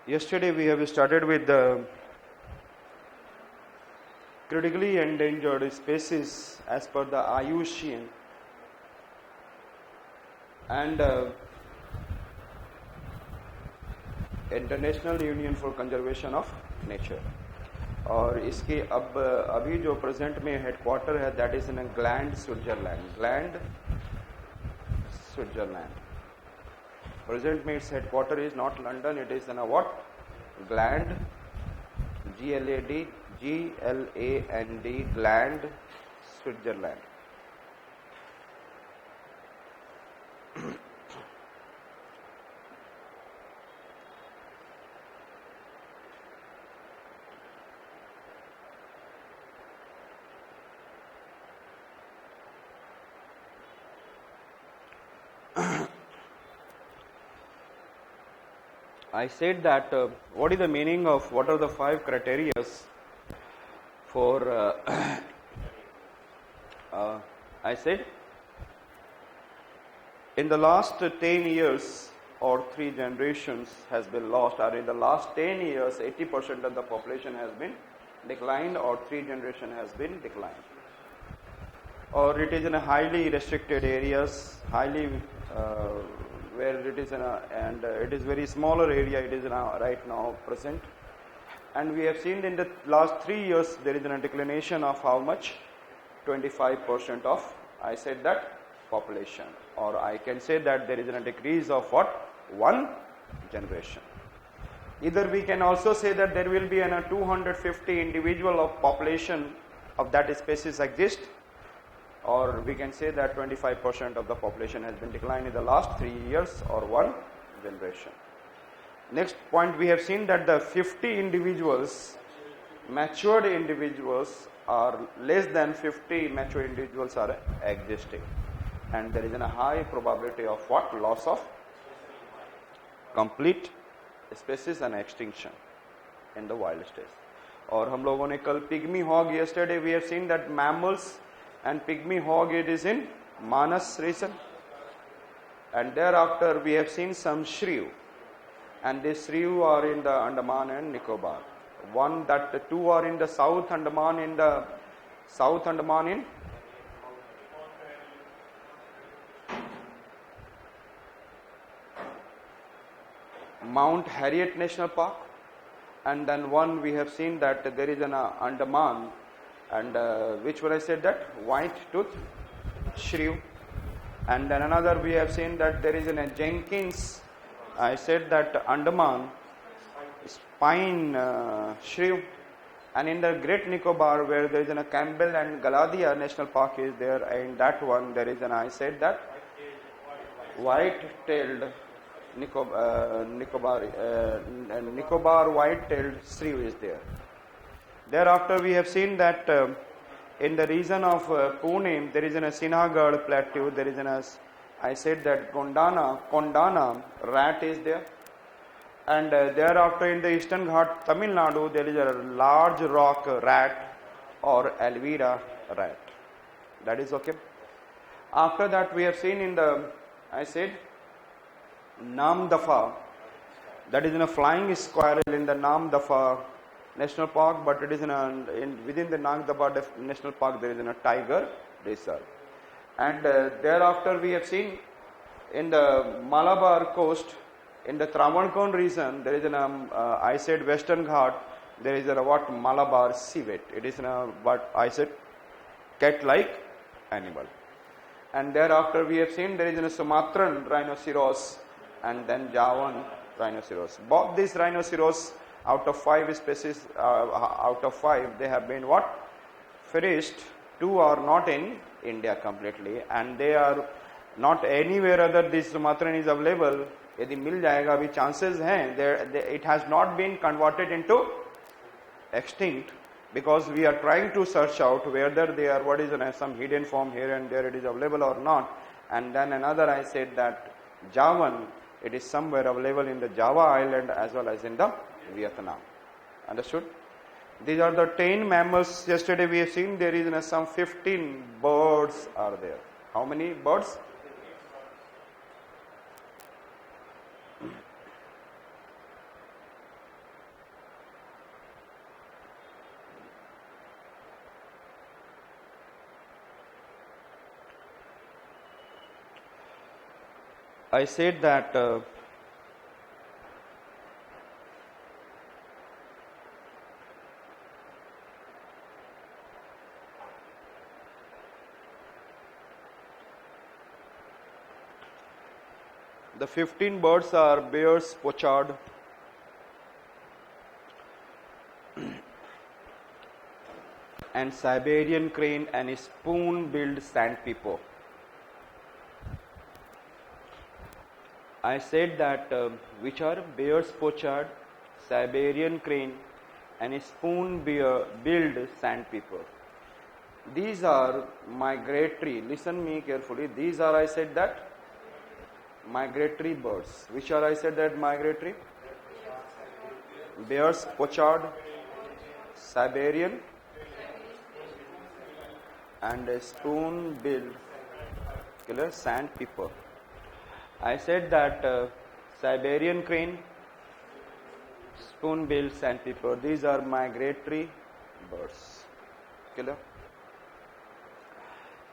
Yesterday we have started with the critically endangered species as per the IUCN and international union for conservation of nature. और इसके अब अभी जो present में headquarter है that is in Gland Switzerland. Present में its headquarter is not London, it is in what Gland GLAND Gland Switzerland. I said that what is the meaning of what are the 5 criteria for I said in the last 10 years or 3 generations has been lost, or in the last 10 years 80% of the population has been declined or 3 generation has been declined, or it is in a highly restricted areas, highly where it is in a, and it is very smaller area it is in a, right now present, and we have seen in the last 3 years there is a declination of how much 25% of I said that population, or I can say that there is a decrease of what 1 generation. Either we can also say that there will be a 250 individual of population of that species exist, or we can say that 25% of the population has been declined in the last 3 years or 1 generation. Next point, we have seen that the 50 individuals, matured individuals, are less than 50 mature individuals are existing, and there is a high probability of what loss of complete species and extinction in the wild state. और हम लोगों ने कल pygmy hog, yesterday we have seen that mammals and pygmy hog it is in Manas region, and thereafter we have seen some shrew, and these shrew are in the Andaman and Nicobar. One that the 2 are in the South Andaman, in the South Andaman in Mount Harriet National Park, and then one we have seen that there is an Andaman, and which one I said that white tooth shrew, and then another we have seen that there is a Jenkins, I said that Andaman spine shrew, and in the Great Nicobar where there is a Campbell and Galadia National Park is there, and that one there is an I said that white-tailed Nicobar white-tailed shrew is there. Thereafter we have seen that in the region of Pune there is a Sinhagad plateau, there is an I said that Kondana rat is there, and thereafter in the Eastern Ghat Tamil Nadu there is a large rock rat or Alvira rat. That is okay. After that we have seen in the I said Namdapha, that is in a flying squirrel in the Namdapha National Park, but it is within the Namdapha National Park there is a tiger reserve. And thereafter we have seen in the Malabar coast, in the Travancore region, there is I said Western Ghat, there is what Malabar civet. It is what I said cat-like animal. And thereafter we have seen there is a Sumatran rhinoceros and then Javan rhinoceros. Both these rhinoceros out of 5 species, out of 5 they have been what finished. 2 are not in India completely, and they are not anywhere other this Sumatran is available. यदि मिल जाएगा अभी chances हैं, it has not been converted into extinct, because we are trying to search out whether they are what is some hidden form here and there it is available or not. And then another I said that Javan, it is somewhere available in the Java island as well as in the Vietnam. Understood? These are the 10 mammals. Yesterday we have seen there is some 15 birds are there. How many birds? I said that the 15 birds are bears, pochard, and Siberian crane and spoon-billed sandpiper. I said that which are bears, pochard, Siberian crane, and spoon-billed sandpiper. These are migratory. Listen me carefully. These are, I said that, migratory birds. Which are, I said that, migratory? Bears, pochard, Siberian, and spoon-billed killer sandpiper. I said that Siberian crane, spoon-billed sandpiper. These are migratory birds. Killer.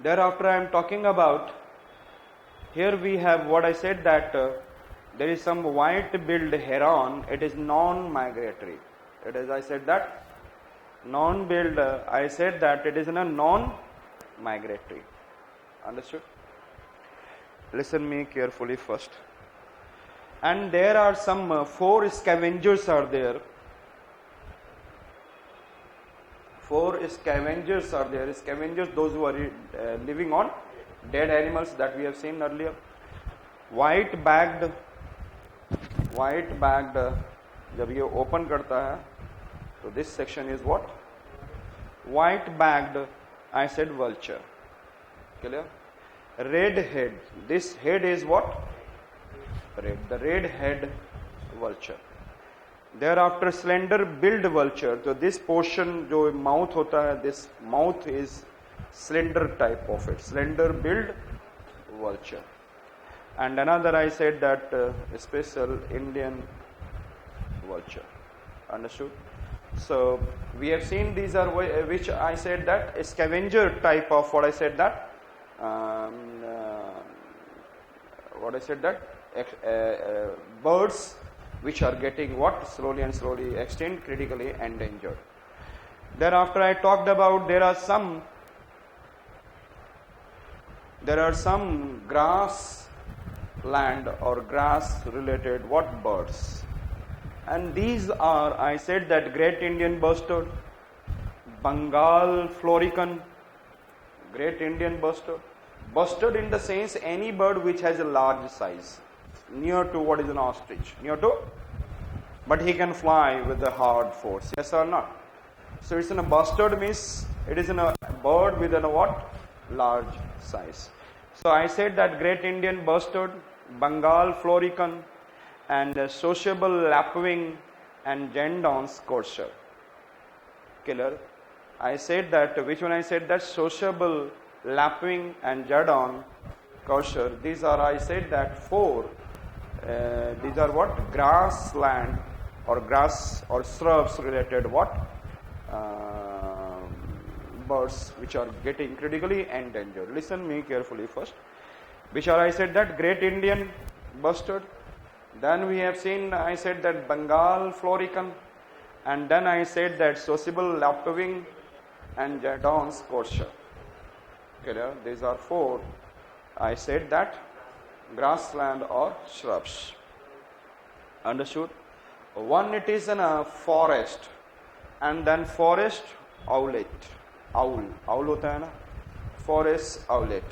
Thereafter, I am talking about. Here we have what I said that there is some white-billed heron. It is non-migratory. It is, I said that, non-billed. I said that it is in a non-migratory. Understood? Listen me carefully first. And there are some 4 scavengers are there. 4 scavengers are there. Scavengers, those who are living on dead animals that we have seen earlier. White bagged, जब ये open करता है, so this section is what? White bagged, I said vulture. Clear? Red head. This head is what? Red. The red head vulture. Thereafter slender billed vulture. So this portion जो mouth होता है, this mouth is slender type of it. Slender billed vulture. And another I said that special Indian vulture. Understood? So we have seen these are which I said that scavenger type of what I said that birds which are getting what slowly and slowly extinct, critically endangered. Thereafter I talked about there are some grass land or grass related what birds, and these are I said that Great Indian Bustard, Bengal Florican, Great Indian Bustard. Bustard in the sense any bird which has a large size, near to what is an ostrich, near to, but he can fly with a hard force, yes or not? So it's in a bustard means it is in a bird with a what? Large size. So I said that Great Indian Bustard, Bengal Florican, and sociable lapwing and Jandon's courser. Killer. I said that, which one I said that sociable lapwing and Jandon courser. These are, I said that 4. These are what? Grassland or grass or shrubs related what? Birds which are getting critically endangered. Listen me carefully first. Which are I said that Great Indian Bustard. Then we have seen I said that Bengal Florican, and then I said that sociable lapwing and Jandon's courser. Okay, these are 4. I said that grassland or shrubs. Understood? One, it is in a forest, and then forest owlet. Owl होता है ना, forest owlet.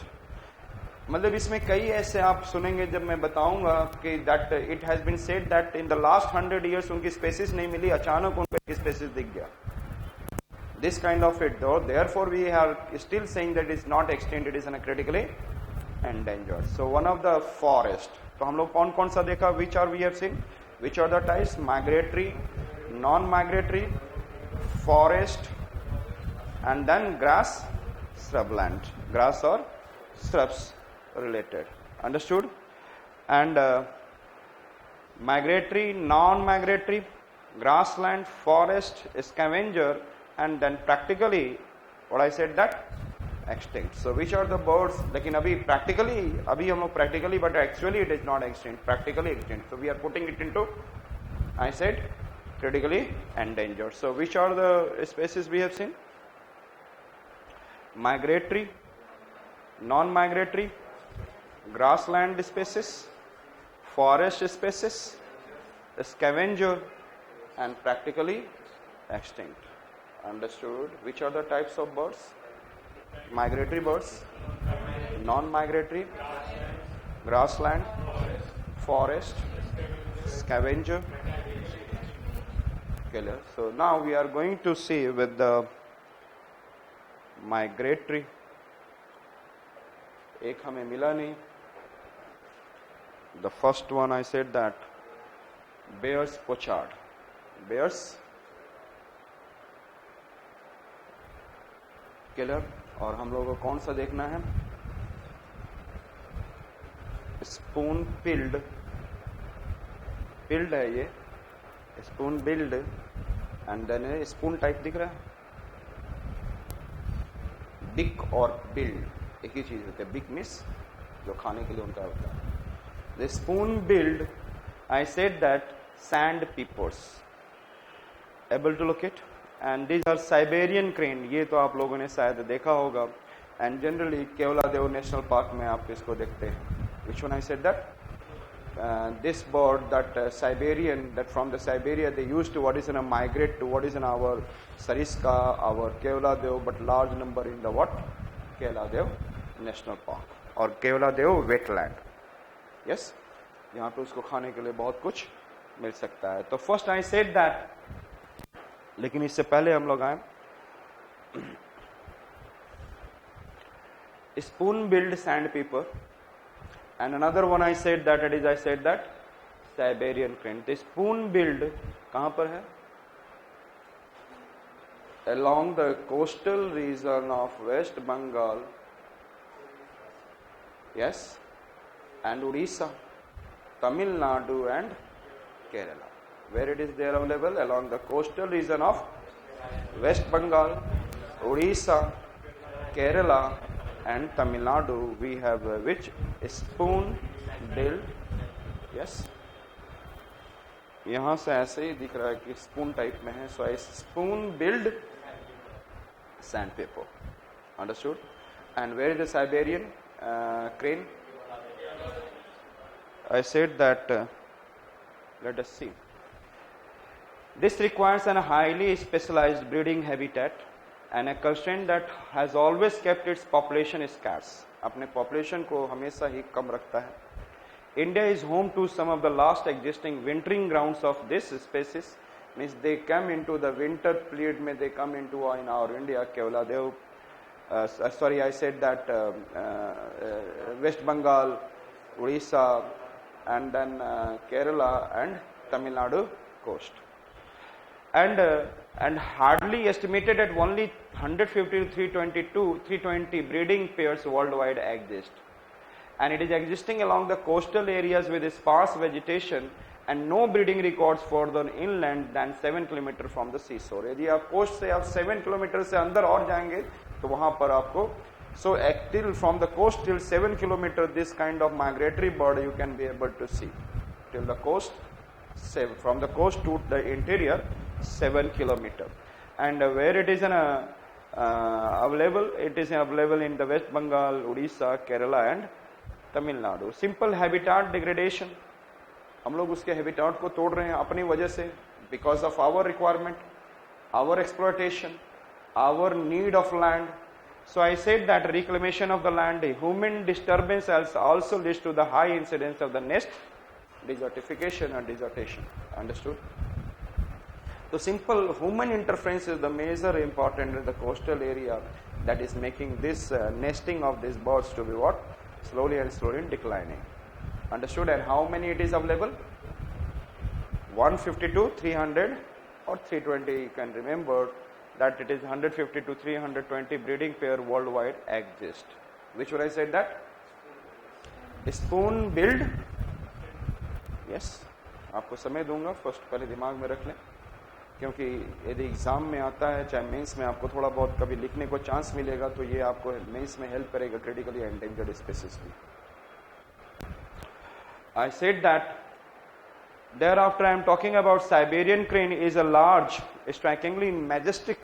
मतलब इसमें कई ऐसे आप सुनेंगे जब मैं बताऊंगा कि that it has been said that in the last 100 years उनकी species नहीं मिली, अचानक उनकी species दिख गया. This kind of it though, therefore we are still saying that it is not extinct, it is in a critically endangered. So one of the forest. तो हम लोग कौन कौन सा देखा? Which are we have seen? Which are the types? Migratory, non-migratory, forest, and then grass, shrubland. Grass or shrubs related. Understood? And migratory, non-migratory, grassland, forest, scavenger, and then practically what I said that extinct. So which are the birds? लेकिन अभी हम लोग practically, but actually it is not extinct, practically extinct. So we are putting it into, I said, critically endangered. So which are the species we have seen? Migratory, non-migratory, grassland species, forest species, scavenger, and practically extinct. Understood? Which are the types of birds? Migratory birds, non-migratory, grassland, forest, scavenger, killer. So now we are going to see with the migratory. एक हमें मिला नहीं. The first one I said that Bear's pochard. Bear's killer. और हम लोगों को कौन सा देखना है? Spoon build. बिल्ड है ये, spoon build, and then spoon type दिख रहा है. बिक और बिल्ड एक ही चीज होती है. बिक मिस जो खाने के लिए उनका होता है. The spoon billed, I said that sandpipers, able to locate, and these are Siberian crane. ये तो आप लोगों ने शायद देखा होगा, and generally Keoladeo national park में आप इसको देखते हैं. Which one I said that this bird, that Siberian, that from the Siberia they used to what is in a migrate to what is in our Sariska, our Kevladev, but large number in the what? Kevladev National Park or Kevladev wetland. Yes, यहाँ पे उसको खाने के लिए बहुत कुछ मिल सकता है. तो फर्स्ट आई सेड दैट, लेकिन इससे पहले हम लोग आए स्पून बिल्ड सैंड पीपर. And another one I said that it is, I said that Siberian crane. The spoon bill कहाँ पर है? Along the coastal region of West Bengal, yes, and Odisha, Tamil Nadu and Kerala. Where it is there available? Along the coastal region of West Bengal, Odisha, Kerala and Tamil Nadu. We have which? Spoon bill. Yes, यहाँ से ऐसे ही दिख रहा है कि spoon type में है. So spoon billed sandpaper. Understood? And where is the Siberian crane? I said that let us see. This requires a highly specialized breeding habitat and a constraint that has always kept its population scarce. अपने population को हमेशा ही कम रखता है. India is home to some of the last existing wintering grounds of this species. Means they come into the winter period. May they come into in our India, Kevladev. Sorry, I said that West Bengal, Odisha, and then Kerala and Tamil Nadu coast. And hardly estimated at only 150 to 320 breeding pairs worldwide exist. And it is existing along the coastal areas with sparse vegetation and no breeding records further inland than 7 km from the seashore. यदि आप coast से आप 7 kilometre से अंदर और जाएंगे तो वहां पर आपको till from the coast till 7 km this kind of migratory bird you can be able to see till the coast. From the coast to the interior 7 km. And where it is available, it is available in the West Bengal, Odisha, Kerala and Tamil Nadu. Simple habitat degradation. हम लोग उसके habitat को तोड़ रहे हैं अपनी वजह से, because of our requirement, our exploitation, our need of land. So I said that reclamation of the land, human disturbance also leads to the high incidence of the nest desertification and desertation. Understood? So simple human interference is the major important in the coastal area that is making this nesting of these birds to be what? Slowly and slowly declining. Understood? And how many it is available? 152, 300 or 320. You can remember that it is 150 to 320 breeding pair worldwide exist. Which would I said that? Spoon billed. Yes. आपको समय दूंगा, first पहले दिमाग में रख लें. क्योंकि यदि एग्जाम में आता है, चाहे मेंस में आपको थोड़ा बहुत कभी लिखने को चांस मिलेगा, तो ये आपको मेंस में हेल्प करेगा क्रिटिकली एंडेंजर्ड स्पीसीज में. I said that thereafter I am talking about Siberian crane is a large, strikingly majestic